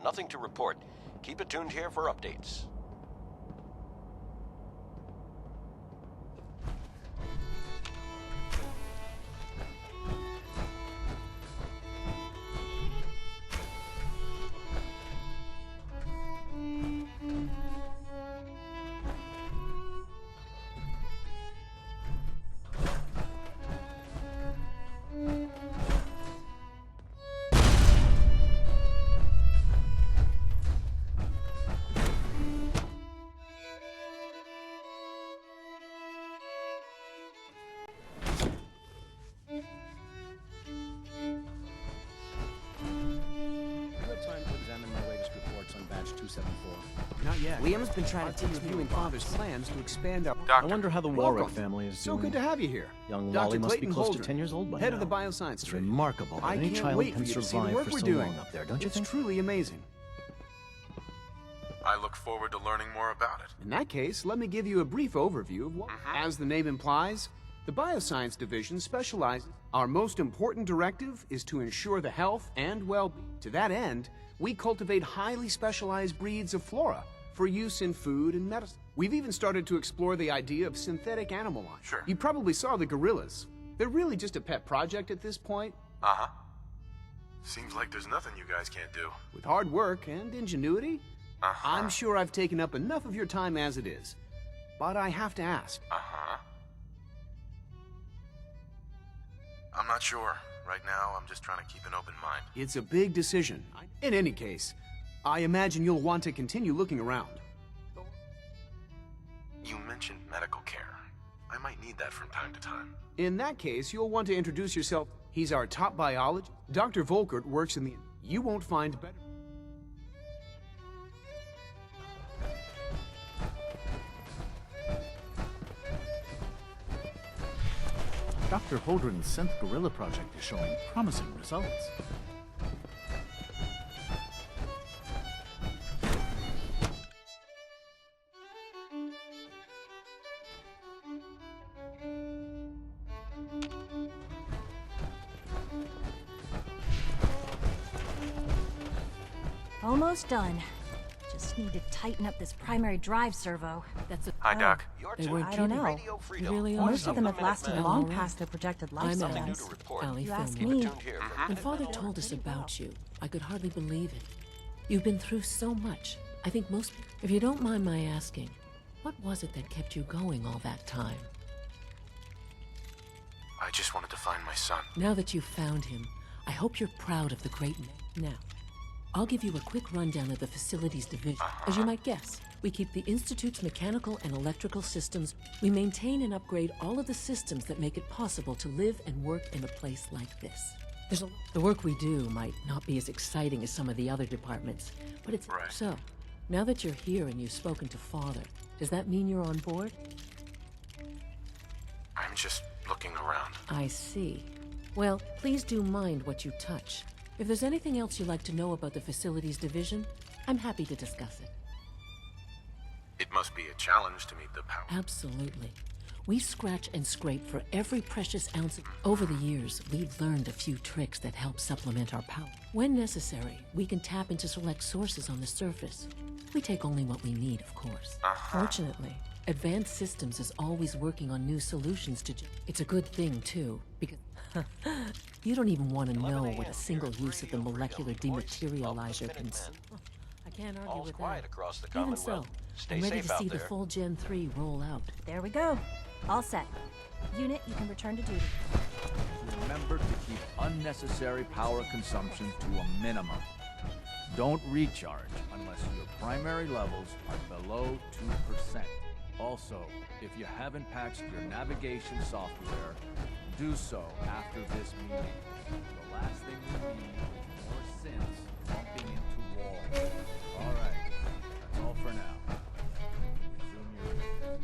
Nothing to report. Keep it tuned here for updates. Not yet. Liam's been trying to teach me Father's plans to expand our... I wonder how the Warwick family is doing. So good to have you here. Young Dr. Wally must be Clayton close Holder, to 10 years old by head now. of the bioscience It's trade. remarkable that I any can't child wait can for you to see the survive work for we're so doing. long up there, don't you It's think? truly amazing. I look forward to learning more about it. In that case, let me give you a brief overview of what, as the name implies, the Bioscience Division specializes. Our most important directive is to ensure the health and well-being. To that end, we cultivate highly specialized breeds of flora for use in food and medicine. We've even started to explore the idea of synthetic animal life. Sure. You probably saw the gorillas. They're really just a pet project at this point. Uh-huh. Seems like there's nothing you guys can't do. With hard work and ingenuity, I'm sure I've taken up enough of your time as it is. But I have to ask. I'm not sure. Right now, I'm just trying to keep an open mind. It's a big decision. In any case, I imagine you'll want to continue looking around. You mentioned medical care. I might need that from time to time. In that case, you'll want to introduce yourself. He's our top biologist. Dr. Volkert works in the... You won't find better... Dr. Holdren's synth gorilla project is showing promising results. Almost done. Just need to tighten up this primary drive servo. That's a... Hi, Doc. They weren't I don't kidding. know. Radio freedom. They really are. Most of them have lasted Well, long all right. past their projected I'm Something new lifespans. to report. Allie You ask filming. me. Tuned here for When Father told us about you, I could hardly believe it. You've been through so much. I think most... If you don't mind my asking, what was it that kept you going all that time? I just wanted to find my son. Now that you've found him, I hope you're proud of the great man. Now, I'll give you a quick rundown of the facilities division. As you might guess, we keep the Institute's mechanical and electrical systems. We maintain and upgrade all of the systems that make it possible to live and work in a place like this. The work we do might not be as exciting as some of the other departments, but it's Right. So, now that you're here and you've spoken to Father, does that mean you're on board? I'm just looking around. I see. Well, please do mind what you touch. If there's anything else you'd like to know about the facilities division, I'm happy to discuss it. It must be a challenge to meet the power. Absolutely. We scratch and scrape for every precious ounce. Over the years, we've learned a few tricks that help supplement our power. When necessary, we can tap into select sources on the surface. We take only what we need, of course. Fortunately, Advanced Systems is always working on new solutions to... It's a good thing, too, because... You don't even want to know what a single use of the molecular dematerializer can... I can't argue All's with quiet that. across the Even so, Commonwealth. Stay I'm ready safe to out see the there. full Gen 3 roll out. There we go. All set. Unit, you can return to duty. remember to keep unnecessary power consumption to a minimum. Don't recharge unless your primary levels are below 2%. Also, if you haven't patched your navigation software, do so after this meeting. The last thing we need is more synths bumping into walls. Alright, that's all for now. Resume your...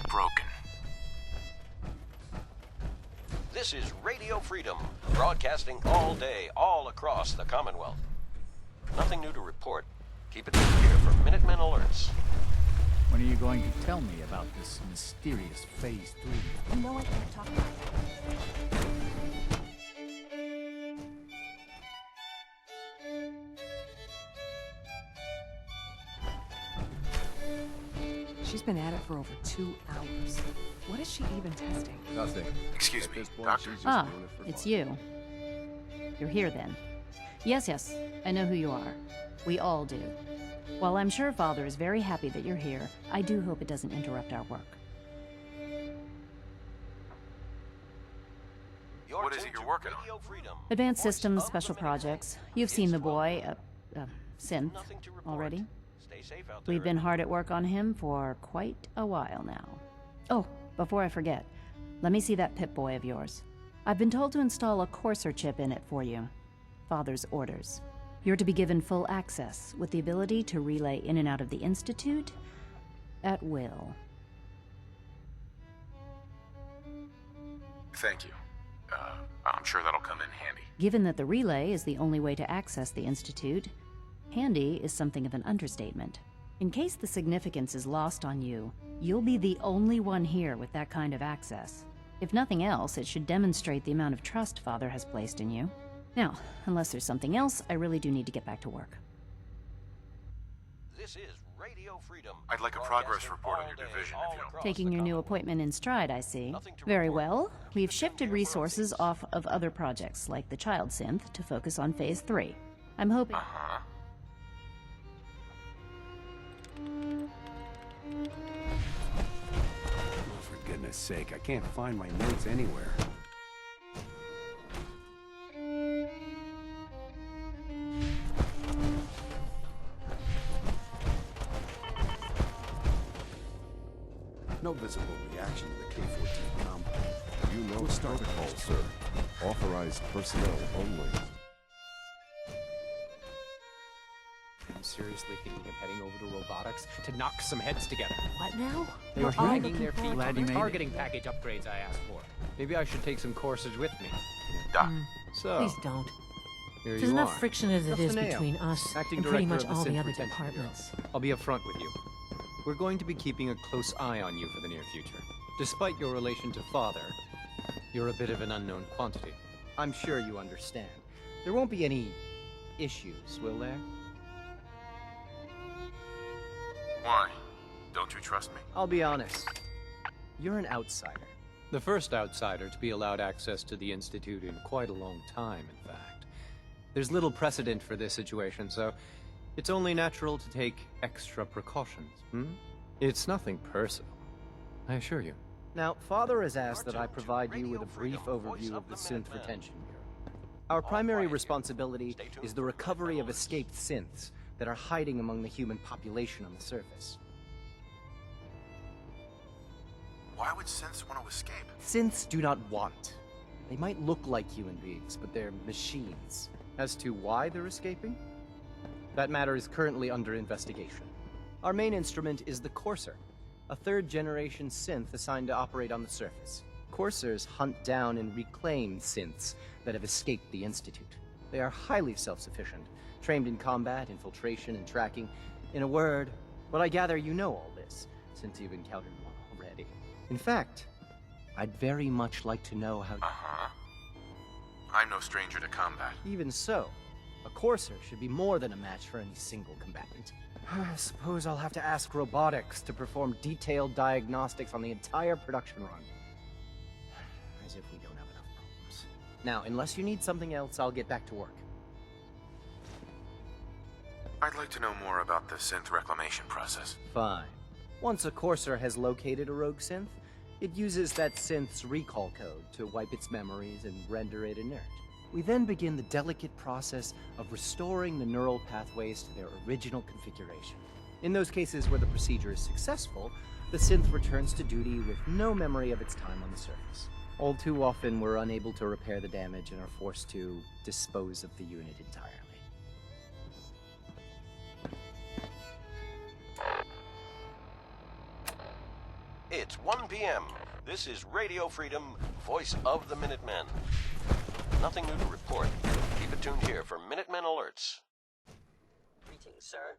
Broken. This is Radio Freedom, broadcasting all day, all across the Commonwealth. Nothing new to report. Keep it tuned here for Minutemen alerts. When are you going to tell me about this mysterious Phase 3? You know I can't talk about that. She's been at it for over 2 hours. What is she even testing? Nothing. Excuse me, Doctor. Ah, It's you. You're here then. Yes, I know who you are. We all do. While I'm sure Father is very happy that you're here, I do hope it doesn't interrupt our work. What is it you're working on? Advanced Systems, Special Projects. You've seen the boy, Synth, already. We've been hard at work on him for quite a while now. Oh, before I forget, let me see that Pip-Boy of yours. I've been told to install a Courser chip in it for you. Father's orders. You're to be given full access, with the ability to relay in and out of the Institute at will. Thank you. I'm sure that'll come in handy. Given that the relay is the only way to access the Institute, handy is something of an understatement. In case the significance is lost on you, you'll be the only one here with that kind of access. If nothing else, it should demonstrate the amount of trust Father has placed in you. Now, unless there's something else, I really do need to get back to work. This is Radio Freedom. I'd like a progress report on your division, if you don't mind. Taking your new appointment in stride, I see. Very well. We've shifted resources off of other projects, like the Child Synth, to focus on Phase 3. I'm hoping... For goodness sake, I can't find my notes anywhere. No visible reaction to the K-14 compound. You know protocol, sir. Authorized personnel only. I'm seriously thinking of heading over to robotics to knock some heads together. What now? They were We're all dragging looking their feet forward on to the it. targeting package upgrades I asked for. Maybe I should take some courses with me. Doc. So, Please don't. here There's you enough are. friction as it is Dustin between Ayo, us acting and pretty director much of all the the Synth other Retention Bureau. departments. I'll be upfront with you. We're going to be keeping a close eye on you for the near future. Despite your relation to Father, you're a bit of an unknown quantity. I'm sure you understand. There won't be any issues, will there? Why? Don't you trust me? I'll be honest. You're an outsider. The first outsider to be allowed access to the Institute in quite a long time, in fact. There's little precedent for this situation, so it's only natural to take extra precautions, It's nothing personal, I assure you. Now, Father has asked that I provide you with a brief overview of the Synth Retention Bureau. Our primary responsibility is the recovery of escaped synths that are hiding among the human population on the surface. Why would synths want to escape? Synths do not want. They might look like human beings, but they're machines. As to why they're escaping? That matter is currently under investigation. Our main instrument is the Courser, a third-generation synth assigned to operate on the surface. Coursers hunt down and reclaim synths that have escaped the Institute. They are highly self-sufficient, trained in combat, infiltration, and tracking. In a word, but I gather you know all this. since you've encountered one already. In fact, I'd very much like to know how... Uh-huh. I'm no stranger to combat. Even so, a Courser should be more than a match for any single combatant. I suppose I'll have to ask robotics to perform detailed diagnostics on the entire production run. As if we don't have enough problems. Now, unless you need something else, I'll get back to work. I'd like to know more about the synth reclamation process. Fine. Once a Courser has located a rogue synth, it uses that synth's recall code to wipe its memories and render it inert. We then begin the delicate process of restoring the neural pathways to their original configuration. In those cases where the procedure is successful, the synth returns to duty with no memory of its time on the surface. All too often, we're unable to repair the damage and are forced to dispose of the unit entirely. It's 1 p.m. This is Radio Freedom, voice of the Minutemen. Nothing new to report. Keep it tuned here for Minutemen alerts. Greetings, sir.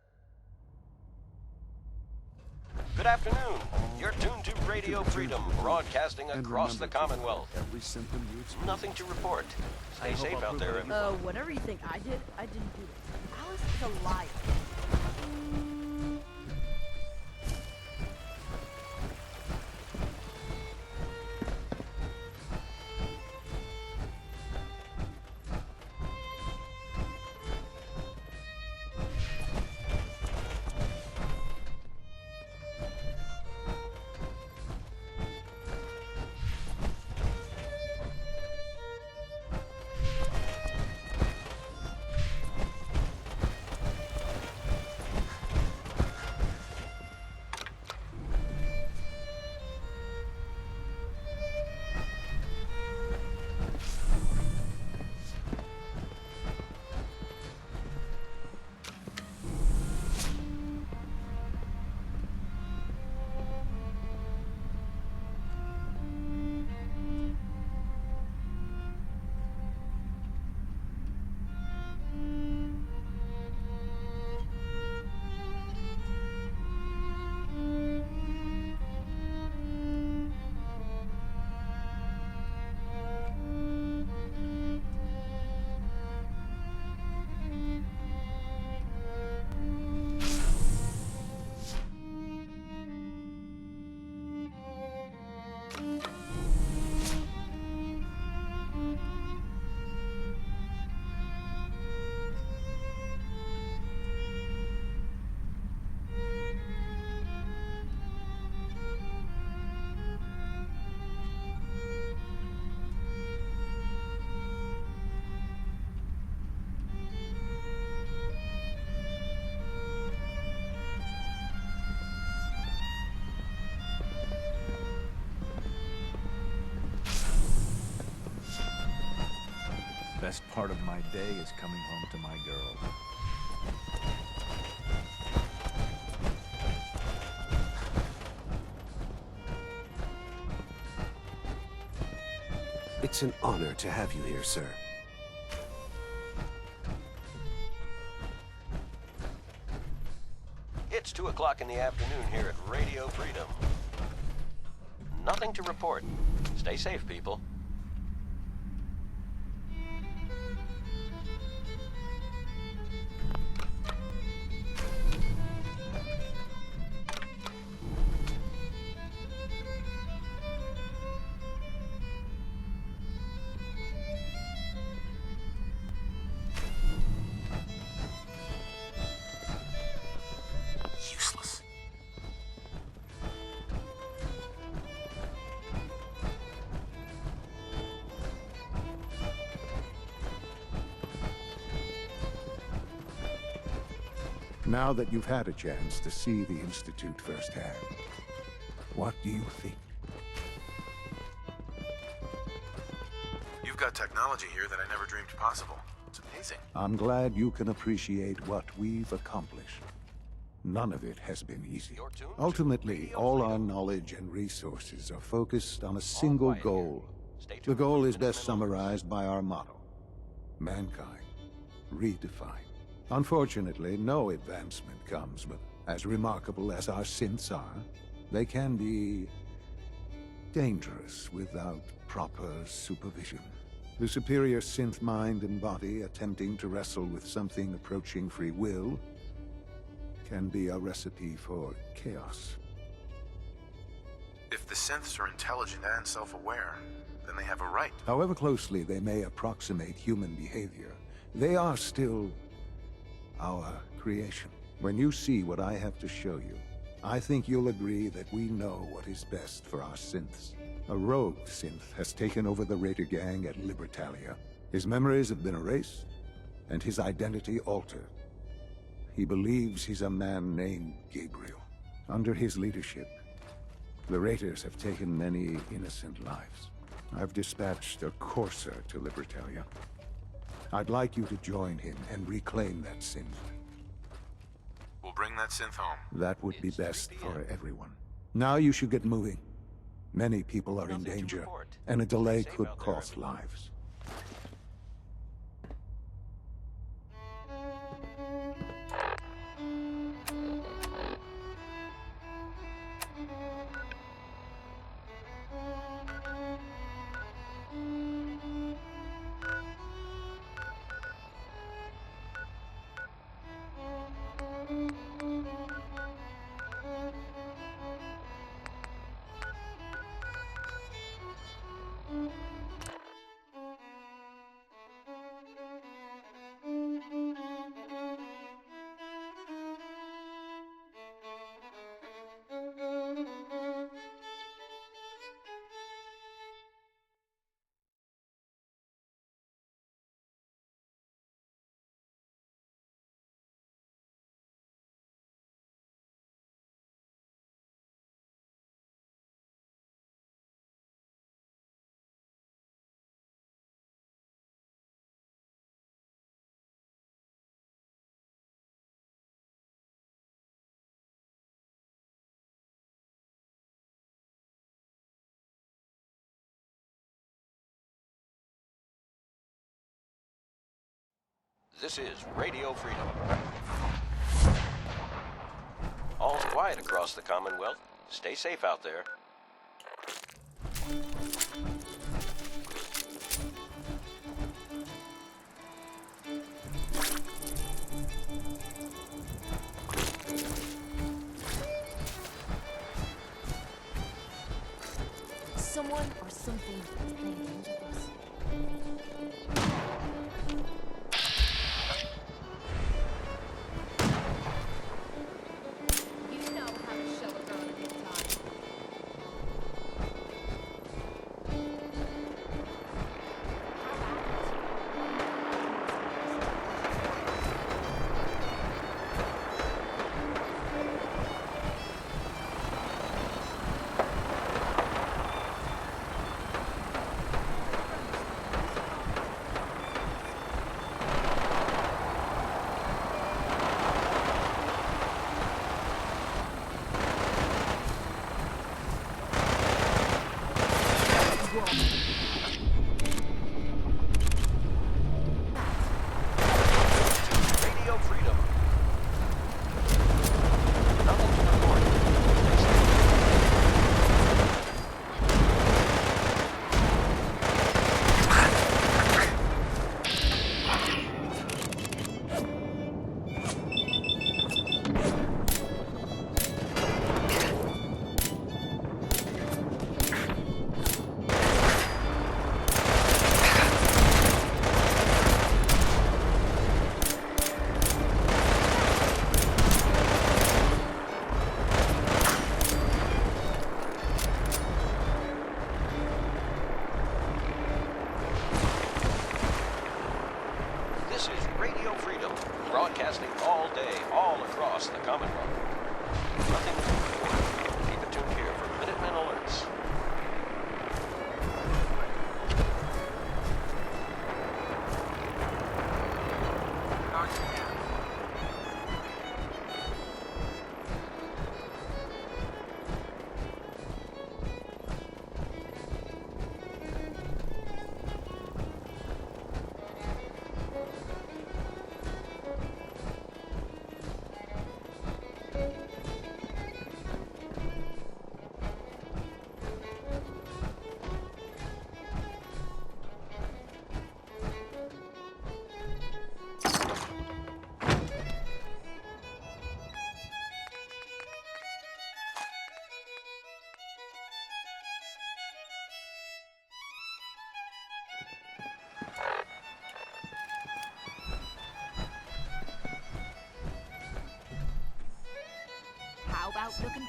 Good afternoon. You're tuned to Radio Freedom, broadcasting across the Commonwealth. Nothing to report. Stay safe out there, everyone. Whatever you think I did, I didn't do it. Alice is a liar. Best part of my day is coming home to my girl. It's an honor to have you here, sir. It's 2 o'clock in the afternoon here at Radio Freedom. Nothing to report. Stay safe, people. Useless. Now that you've had a chance to see the Institute firsthand, what do you think? You've got technology here that I never dreamed possible. It's amazing. I'm glad you can appreciate what we've accomplished. None of it has been easy. Ultimately, all our knowledge and resources are focused on a single goal. The goal is best summarized by our motto: mankind, redefined. Unfortunately, no advancement comes with as remarkable as our synths are. They can be dangerous without proper supervision. The superior synth mind and body attempting to wrestle with something approaching free will can be a recipe for chaos. If the synths are intelligent and self-aware, then they have a right. However closely they may approximate human behavior, they are still our creation. When you see what I have to show you, I think you'll agree that we know what is best for our synths. A rogue synth has taken over the Raider gang at Libertalia. His memories have been erased, and his identity altered. He believes he's a man named Gabriel. Under his leadership, the Raiders have taken many innocent lives. I've dispatched a courser to Libertalia. I'd like you to join him and reclaim that synth. We'll bring that synth home. That would be best for everyone. Now you should get moving. Many people are in danger, and a delay could cost lives. This is Radio Freedom. All's quiet across the Commonwealth. Stay safe out there. Someone or something is paying attention to us.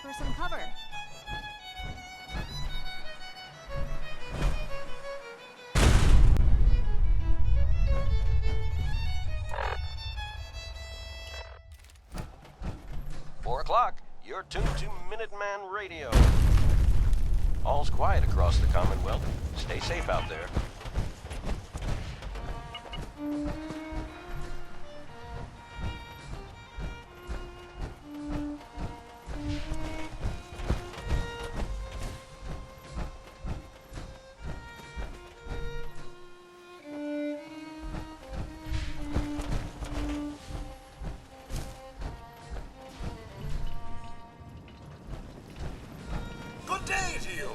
for some cover. You're tuned to Minuteman Radio. All's quiet across the Commonwealth. Stay safe out there. Good day to you.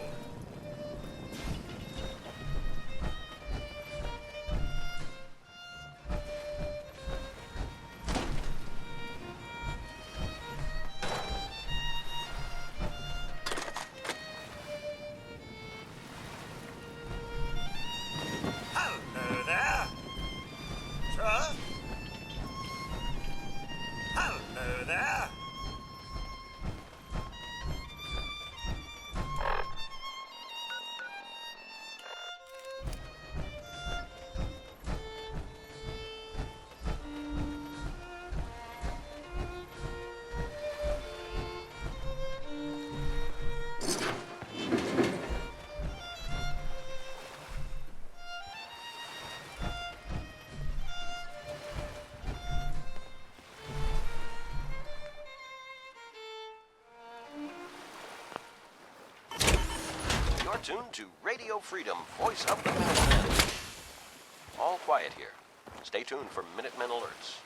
Hello there. Sir? Hello there. You're tuned to Radio Freedom, voice of the Minutemen. All quiet here. Stay tuned for Minutemen alerts.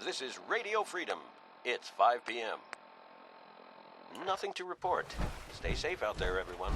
This is Radio Freedom. It's 5 p.m. Nothing to report. Stay safe out there, everyone.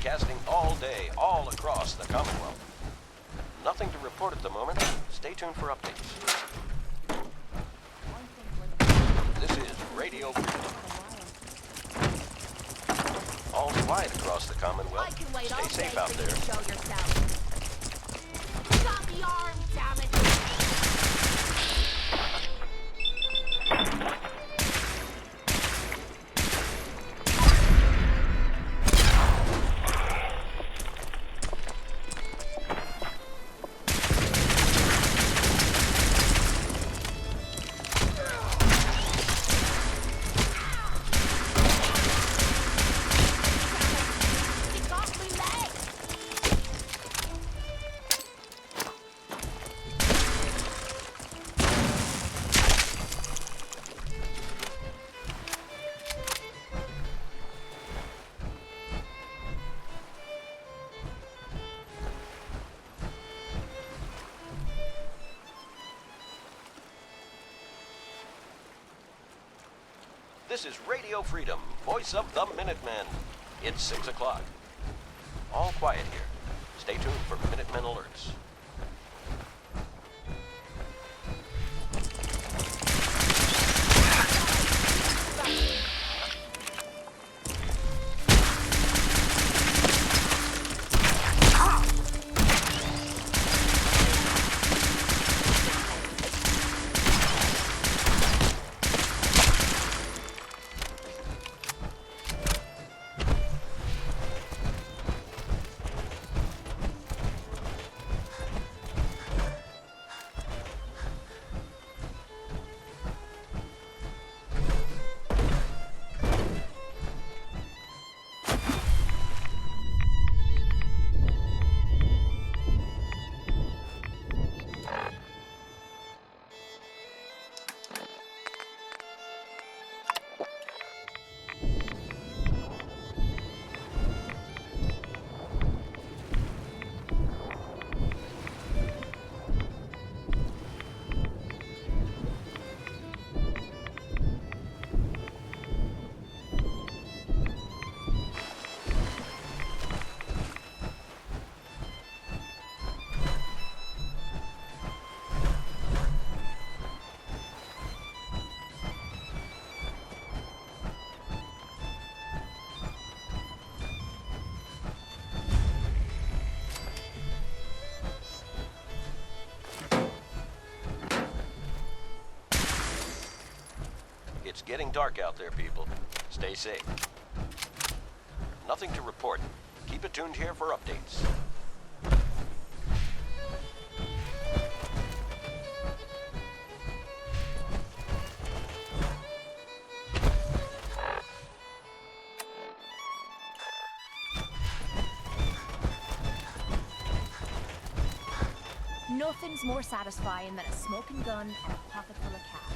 broadcasting all day, all across the Commonwealth. Nothing to report at the moment. Stay tuned for updates. This is Radio Freedom. All quiet across the Commonwealth. Stay safe out there. Show yourself. Stop the arm, damn it! This is Radio Freedom, voice of the Minutemen. It's 6 o'clock. All quiet here. Stay tuned for Minutemen alerts. It's getting dark out there, people. Stay safe. Nothing to report. Keep it tuned here for updates. Nothing's more satisfying than a smoking gun and a pocket full of cash.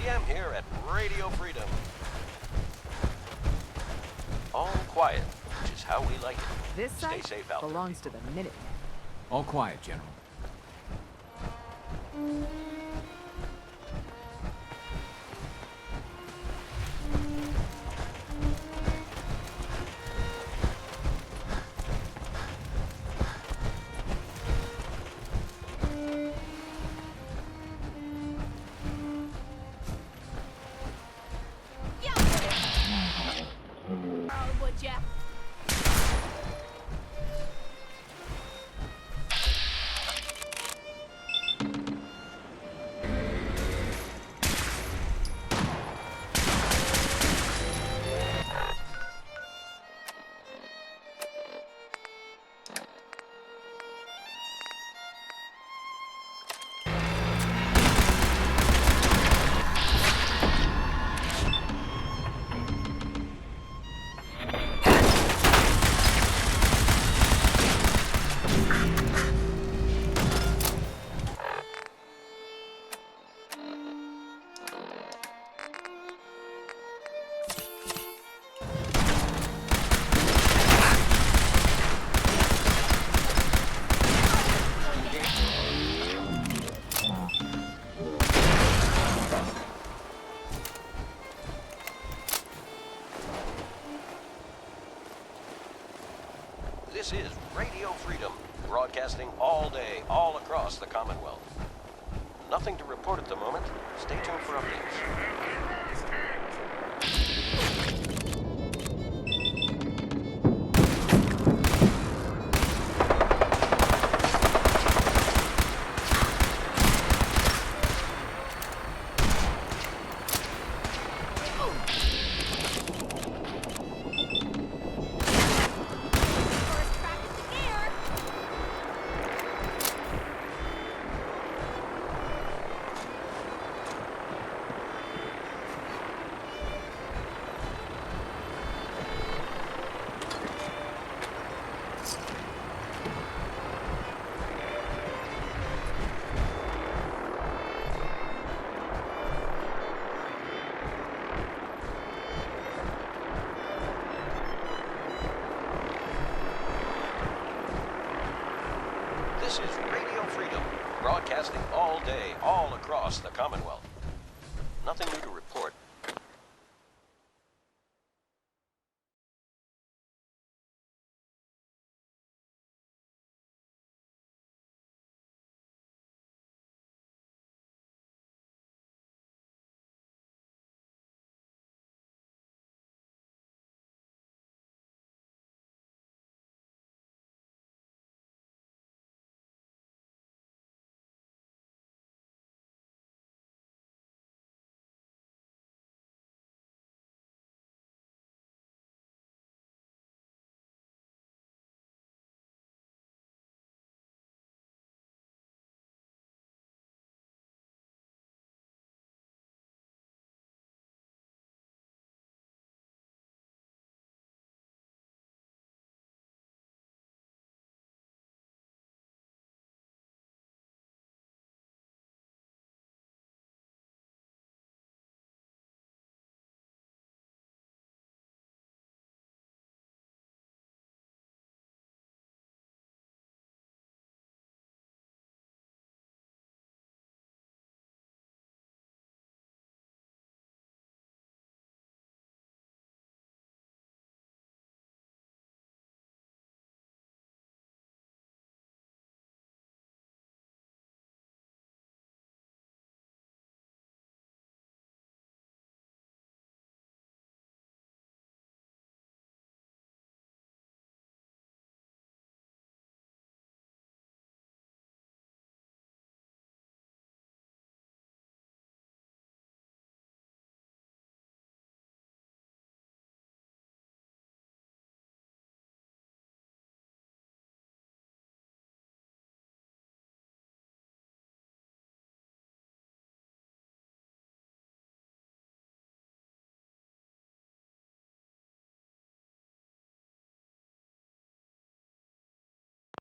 PM here at Radio Freedom. All quiet, which is how we like it. This Stay site safe out there. belongs to the Minutemen. All quiet, General. This is Radio Freedom, broadcasting all day, all across the Commonwealth. Nothing to report at the moment. Stay tuned for updates. This is Radio Freedom, broadcasting all day, all across the Commonwealth. Nothing new to report.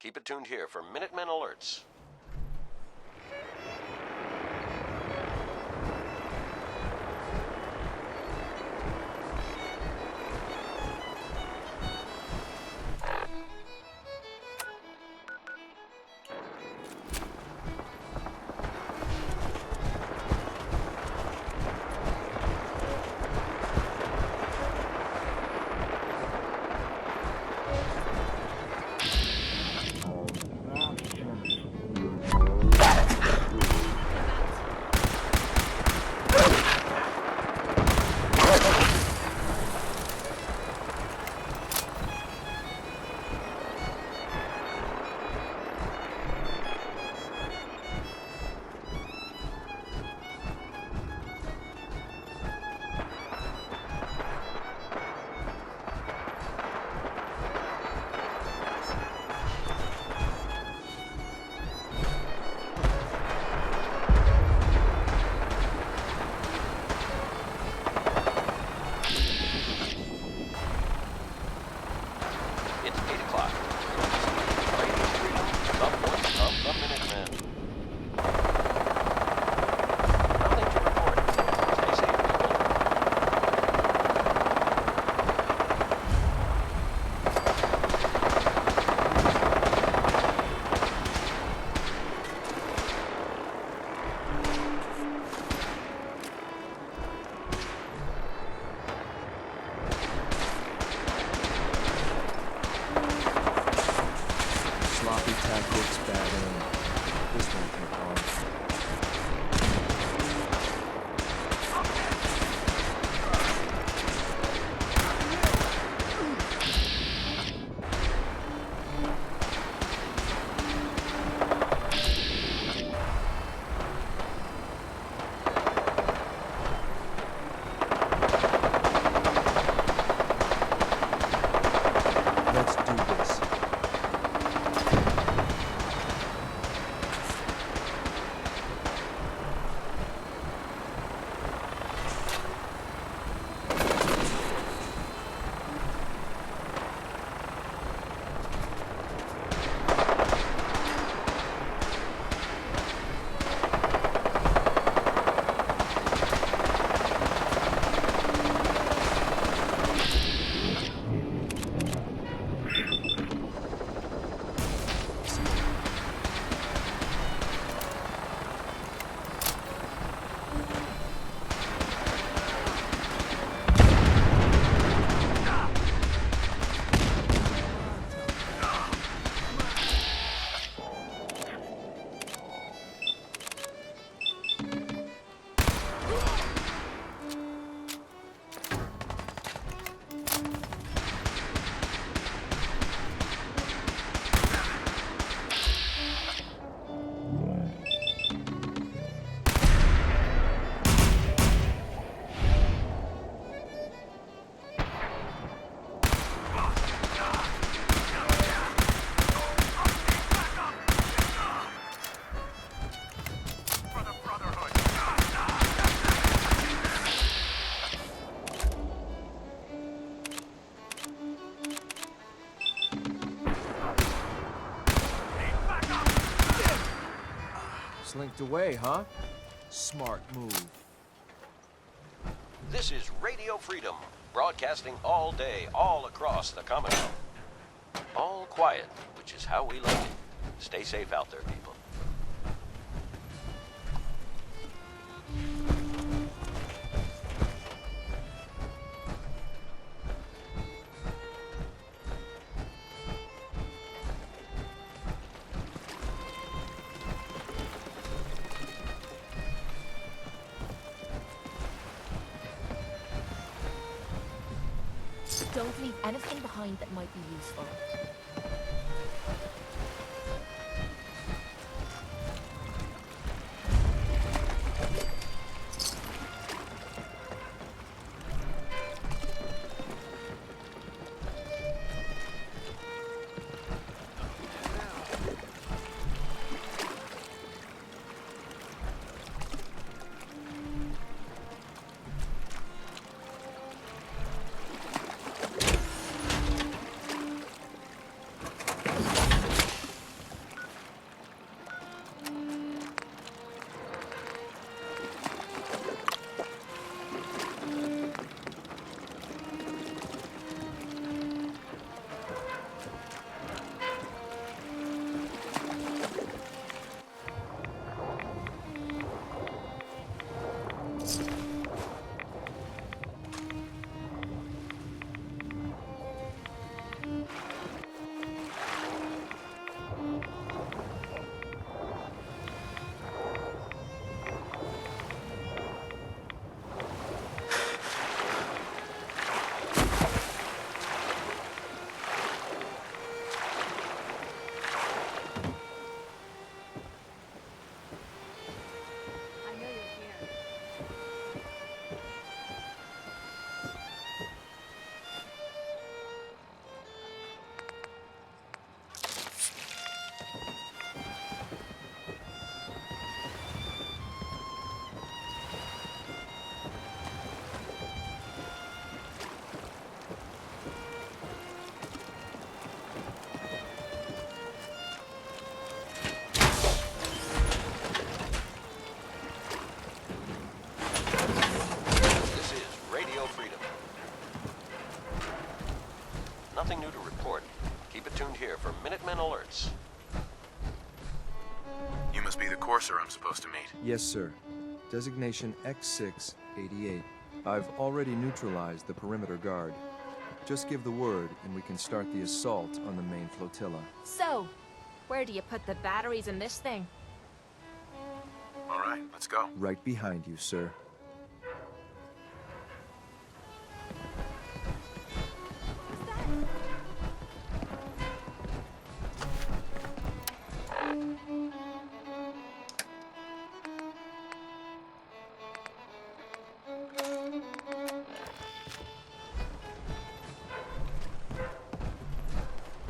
Keep it tuned here for Minutemen alerts. Sloppy tactics, bad aim. This won't take long. Let's do this. Slinked away, huh? Smart move. This is Radio Freedom, broadcasting all day, all across the Commonwealth. All quiet, which is how we like it. Stay safe out there, people. Don't leave anything behind that might be useful. Nothing new to report. Keep it tuned here for Minutemen alerts. You must be the courser I'm supposed to meet. Yes, sir. Designation X688. I've already neutralized the perimeter guard. Just give the word, and we can start the assault on the main flotilla. So, Where do you put the batteries in this thing? All right, let's go. Right behind you, sir.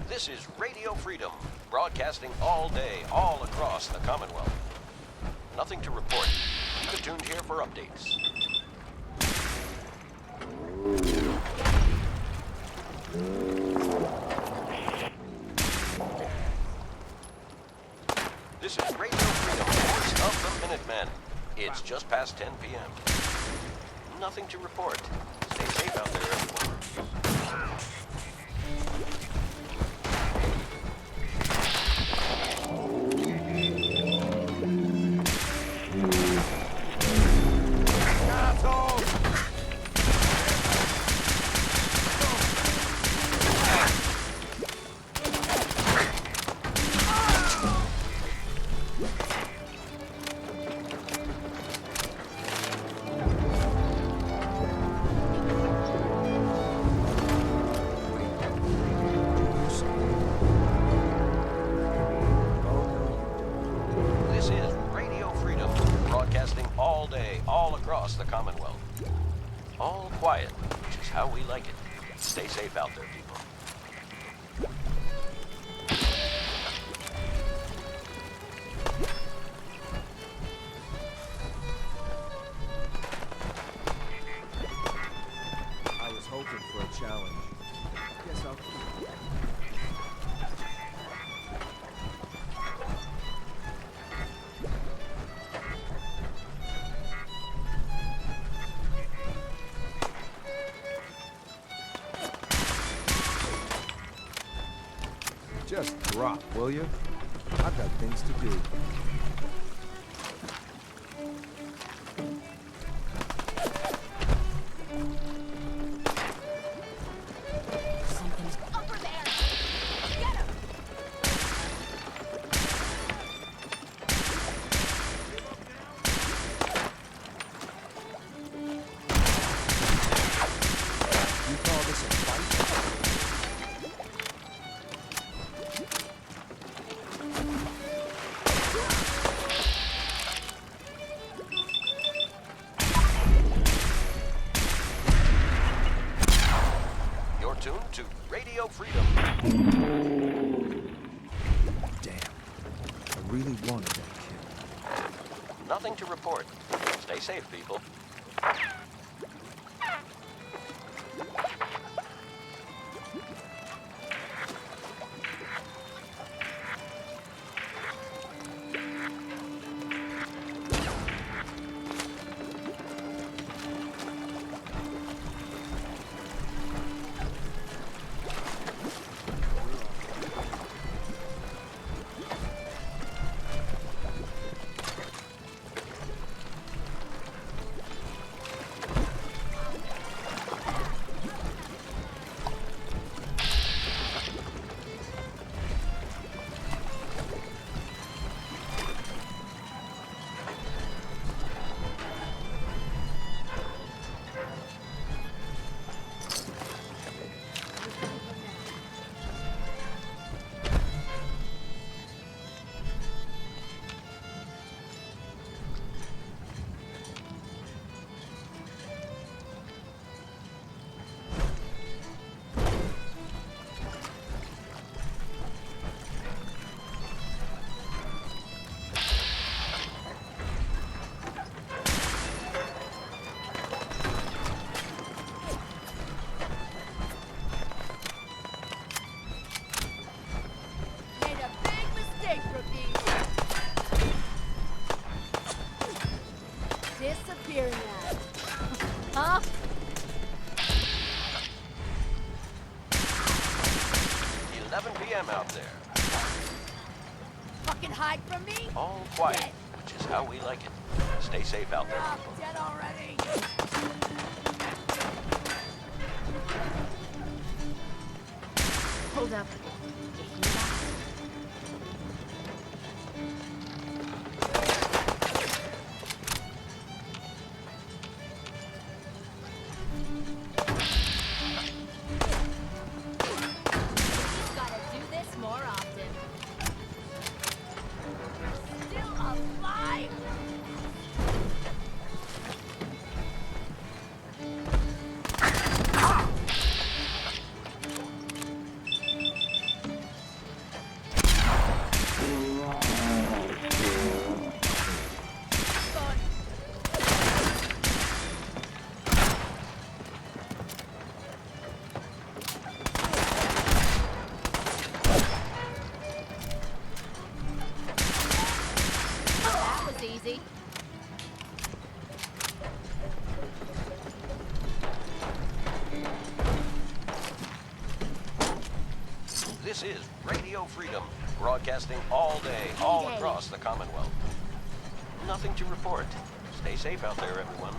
This is Radio Freedom, broadcasting all day, all across the Commonwealth. Nothing to report. Keep it tuned here for updates. This is Radio Freedom, Voice of the Minutemen. It's just past 10 p.m. Nothing to report. Stay safe out there, everyone. This is Radio Freedom, broadcasting all day, all across the Commonwealth. All quiet, which is how we like it. Stay safe out there, people. I was hoping for a challenge. Guess I'll keep it. Just drop, will you? I've got things to do. Something's over there! Get him! You call this a fight? You're tuned to Radio Freedom. Damn. I really wanted that kid. Nothing to report. Stay safe, people. Made a big mistake, rookie! Disappear now. Huh? 11 p.m. out there. Fucking hide from me? All quiet, which is how we like it. Stay safe out there, I'm people. dead already! Hold up. You hear that? Radio Freedom, broadcasting all day, all across the Commonwealth. Nothing to report. Stay safe out there, everyone.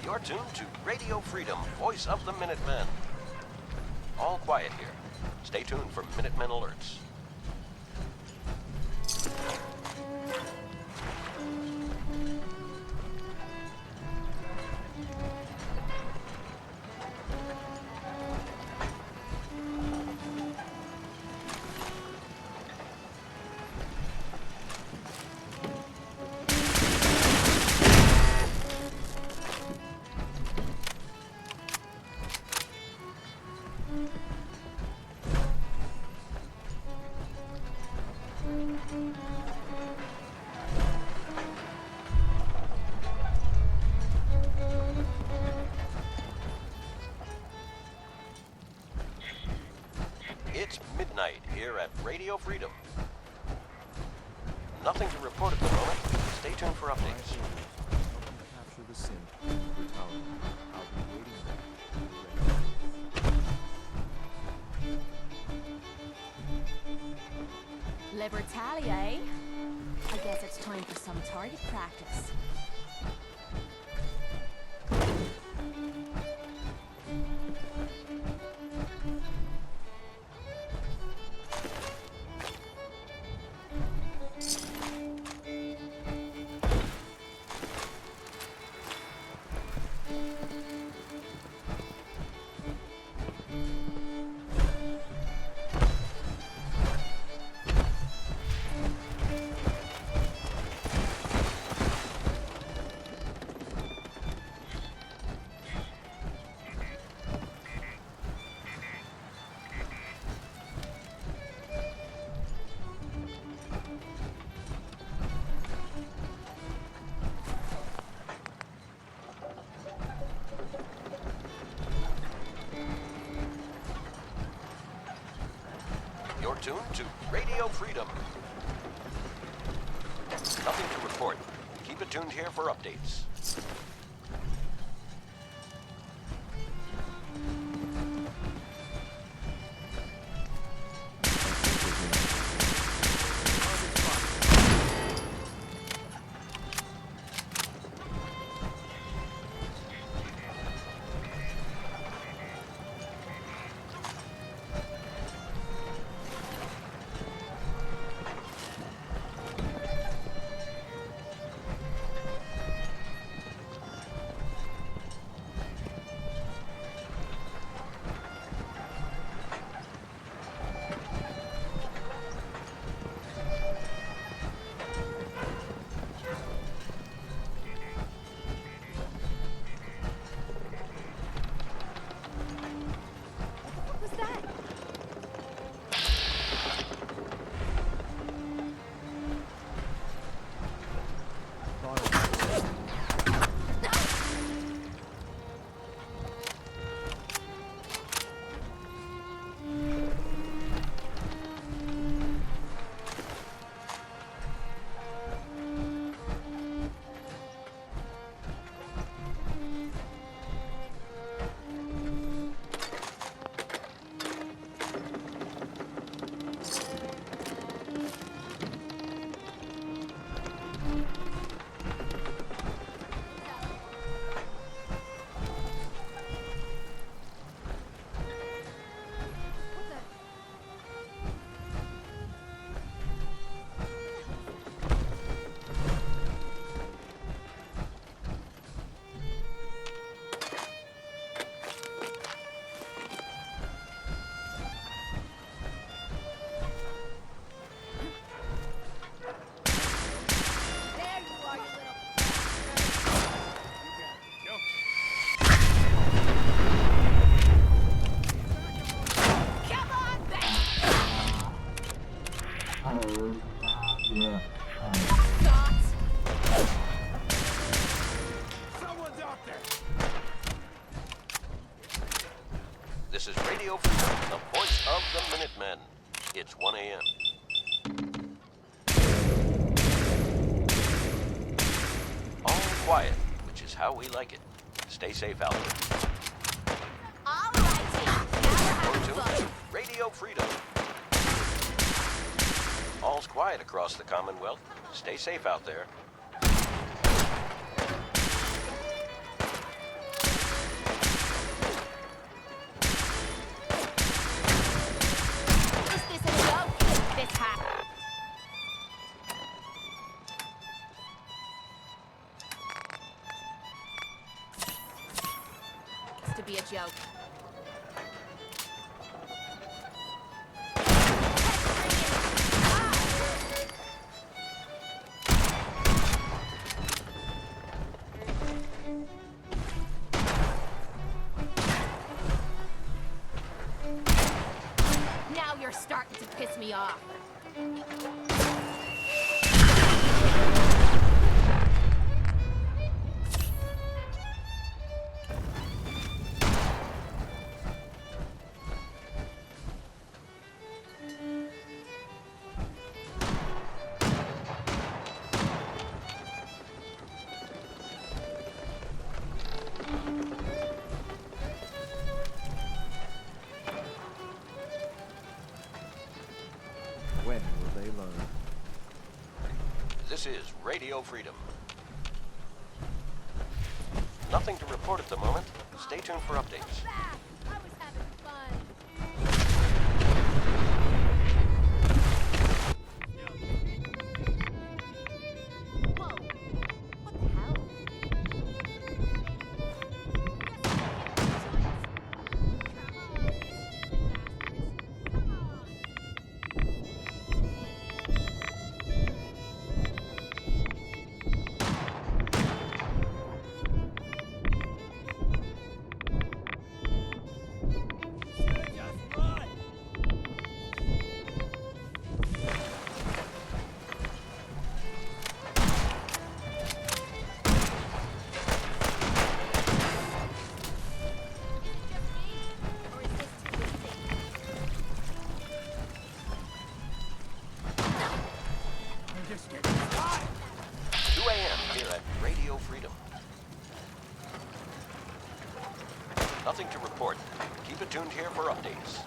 You're tuned to Radio Freedom, voice of the Minutemen. All quiet here. Stay tuned for Minutemen alerts. It's midnight here at Radio Freedom. Nothing to report at the moment. Stay tuned for updates. Capture the synth in brutality. I'll be waiting there. Libertalia, eh? I guess it's time for some target practice. You're tuned to Radio Freedom. Nothing to report. Keep it tuned here for updates. Radio Freedom, the voice of the Minutemen. It's 1 a.m. All quiet, which is how we like it. Stay safe out there. You're tuned to Radio Freedom. All's quiet across the Commonwealth. Stay safe out there. Is this a joke? This hat. It's to be a joke. Now you're starting to piss me off. When will they learn? This is Radio Freedom. Nothing to report at the moment. Stay tuned for updates. Nothing to report. Keep it tuned here for updates.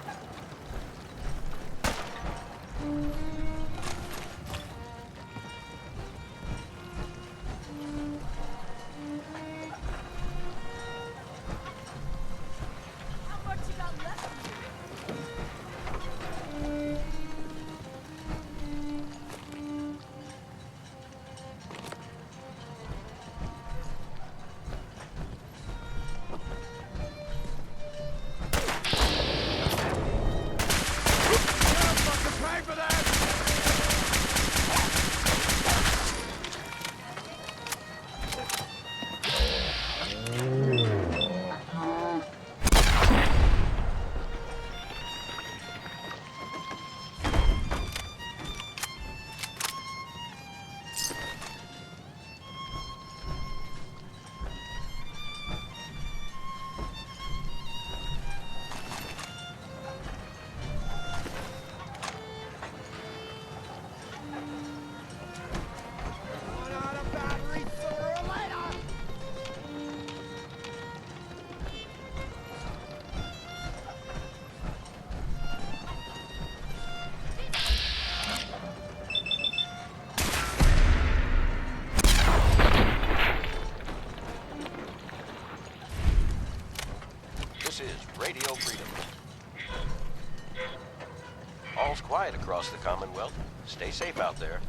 This is Radio Freedom. All's quiet across the Commonwealth. Stay safe out there.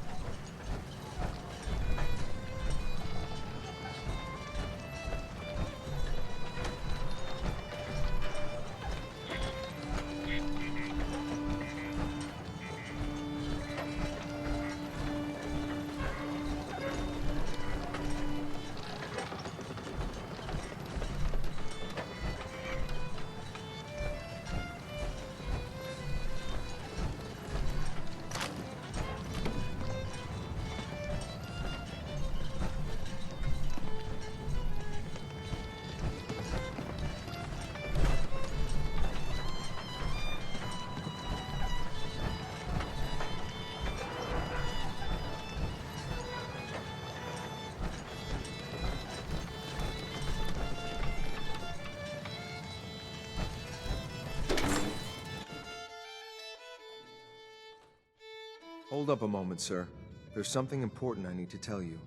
Hold up a moment, sir. There's something important I need to tell you.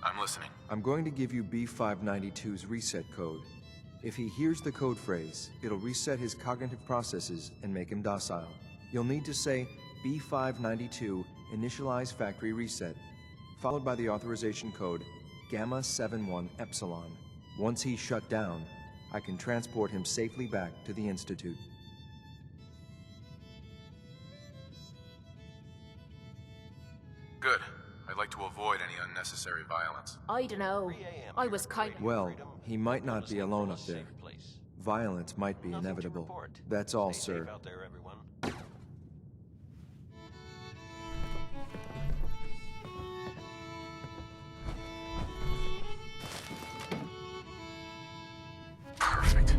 I'm listening. I'm going to give you B592's reset code. If he hears the code phrase, it'll reset his cognitive processes and make him docile. You'll need to say B592 initialize factory reset, followed by the authorization code Gamma 71 Epsilon. Once he's shut down, I can transport him safely back to the Institute. Good. I'd like to avoid any unnecessary violence. I don't know. I was kind. Well, he might not be alone up there. Violence might be inevitable. That's all, sir. Perfect.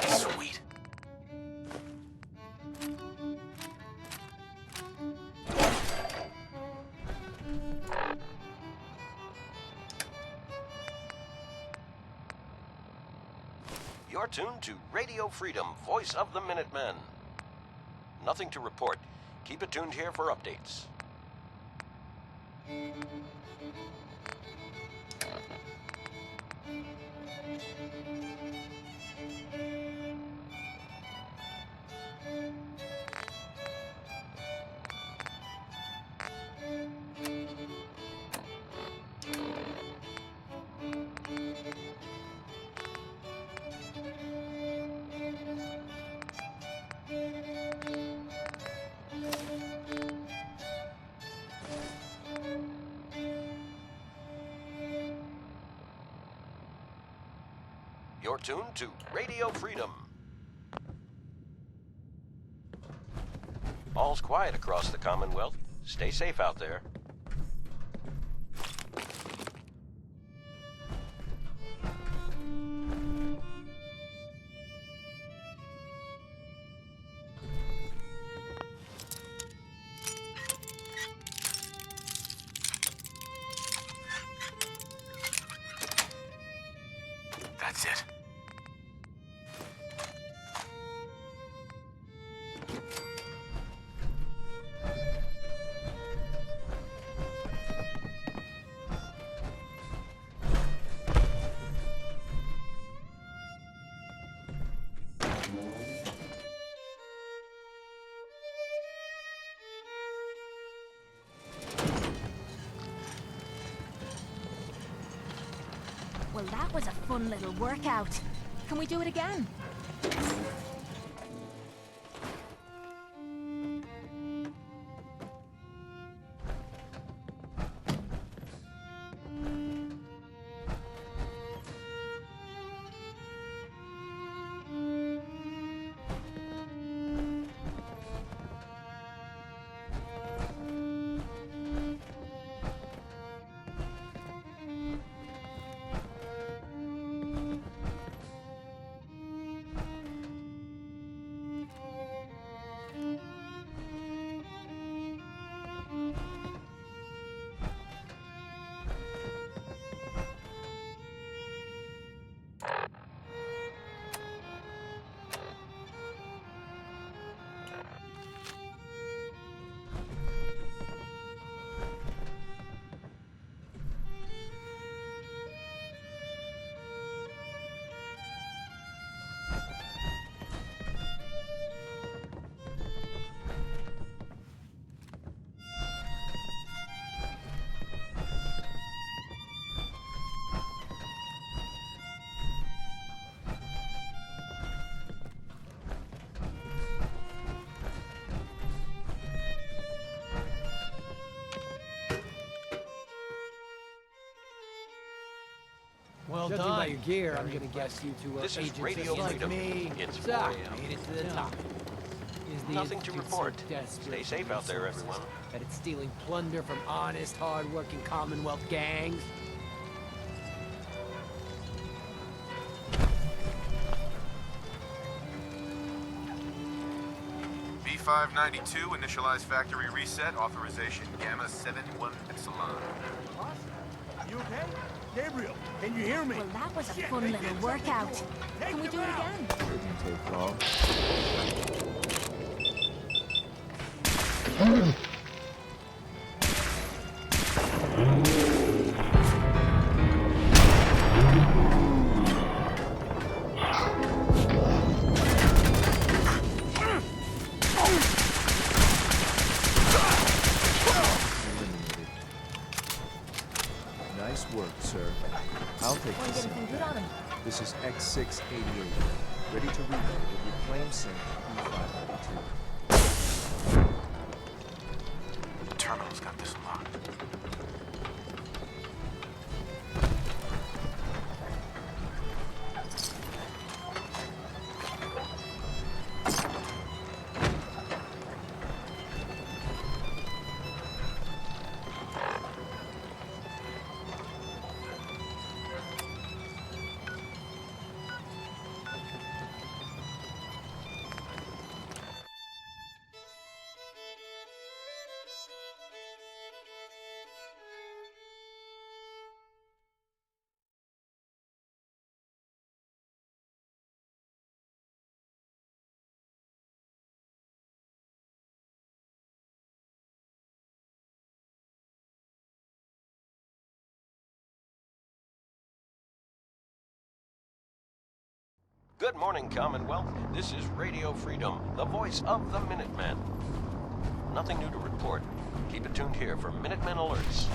Sweet. You're tuned to Radio Freedom, voice of the Minutemen. Nothing to report. Keep it tuned here for updates. You're tuned to Radio Freedom. All's quiet across the Commonwealth. Stay safe out there. That's it. Well, that was a fun little workout. Can we do it again? Well Judging done. by your gear, I'm gonna guess you two are This is agents Radio of Freedom. me. It's So, 4 a.m. made it to the top. Is the Nothing to Institute report. so desperate Stay for safe out there, resources everyone. that it's stealing plunder from honest, hard-working Commonwealth gangs? B592, initialize factory reset, authorization Gamma 71 Epsilon. You okay? Gabriel, can you hear me? Well, that was a fun little workout. Can we do it again? Didn't take long. Nice work, sir. I'll take Want to this. get anything good on him? This is X688. Ready to reload with reclaim sync B592. The terminal's got this locked. Good morning, Commonwealth. This is Radio Freedom, the voice of the Minutemen. Nothing new to report. Keep it tuned here for Minutemen alerts.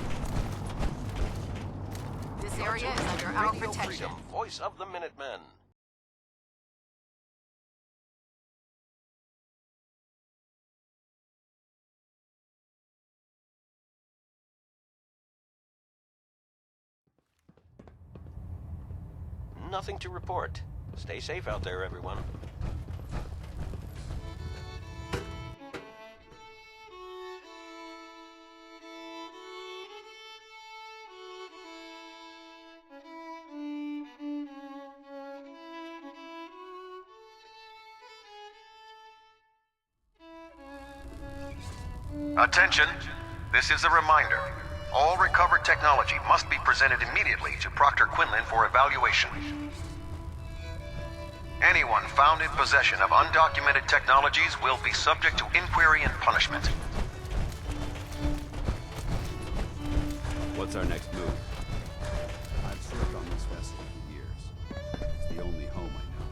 This area is under our Radio protection. Freedom, voice of the Minutemen. Nothing to report. Stay safe out there, everyone. Attention! This is a reminder. All recovered technology must be presented immediately to Proctor Quinlan for evaluation. Anyone found in possession of undocumented technologies will be subject to inquiry and punishment. What's our next move? I've served on this vessel for years. It's the only home I know.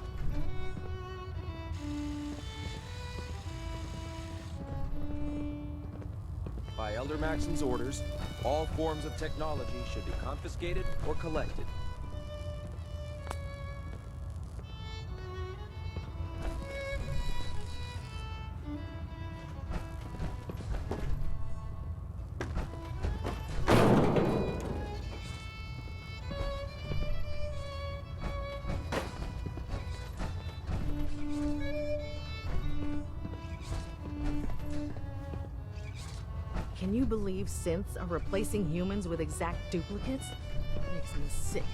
By Elder Maxon's orders, all forms of technology should be confiscated or collected. Can you believe synths are replacing humans with exact duplicates? It makes me sick.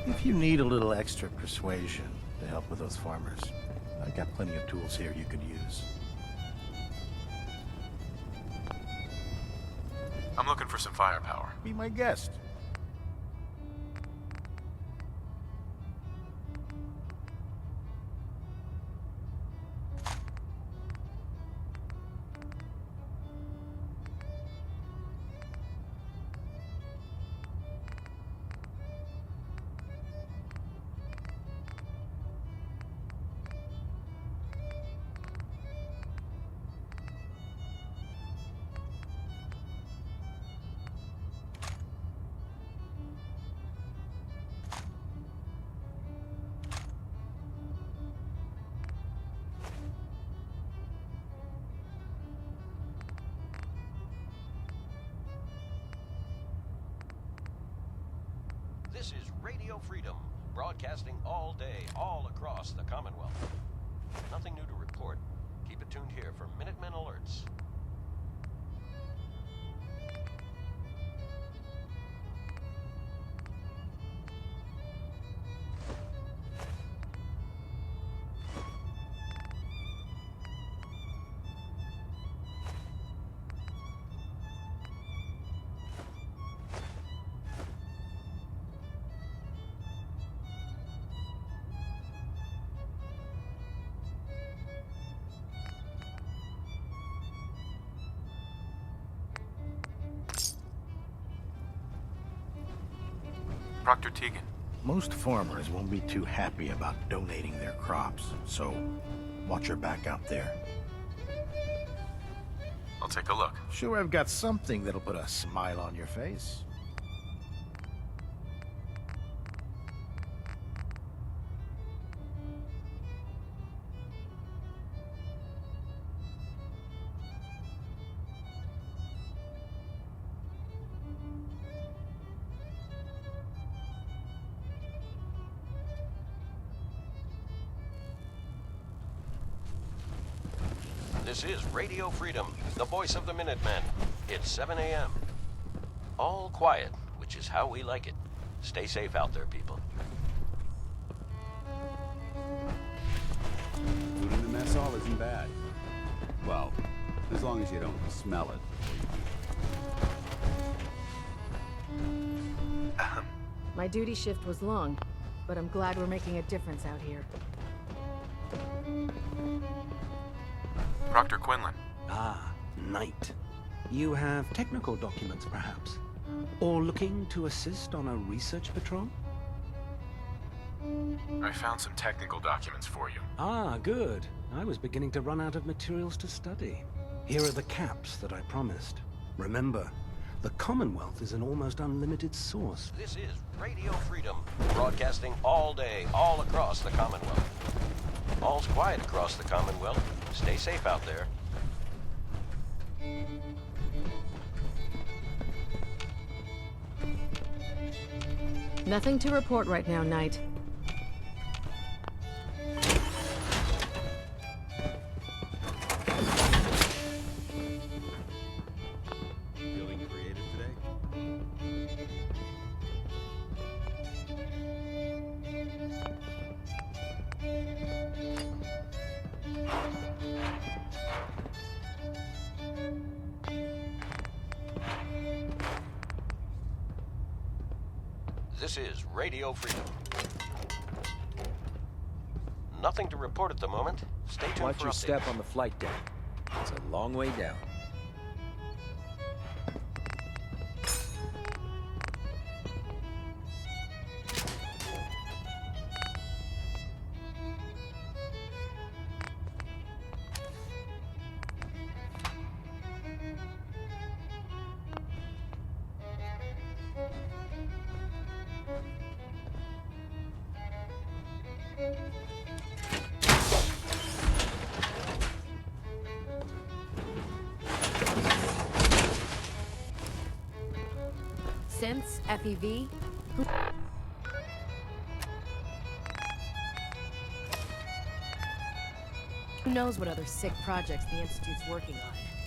If you need a little extra persuasion to help with those farmers, I got plenty of tools here you could use. I'm looking for some firepower. Be my guest. Radio Freedom, broadcasting all day, all across the Commonwealth. Nothing new to report. Keep it tuned here for Minutemen alerts. Dr. Tegan. Most farmers won't be too happy about donating their crops, so watch your back out there. I'll take a look. Sure, I've got something that'll put a smile on your face. This is Radio Freedom, the voice of the Minutemen. It's 7 a.m. All quiet, which is how we like it. Stay safe out there, people. Food in the mess hall isn't bad. Well, as long as you don't smell it. My duty shift was long, but I'm glad we're making a difference out here. Dr. Quinlan. Ah, Knight. You have technical documents, perhaps? Or looking to assist on a research patrol? I found some technical documents for you. Ah, good. I was beginning to run out of materials to study. Here are the caps that I promised. Remember, the Commonwealth is an almost unlimited source. This is Radio Freedom, broadcasting all day, all across the Commonwealth. All's quiet across the Commonwealth. Stay safe out there. Nothing to report right now, Knight. Feeling creative today? This is Radio Freedom. Nothing to report at the moment. Stay tuned Watch for your updates. step on the flight deck. It's a long way down. Synths, FEV. Who knows what other sick projects the Institute's working on?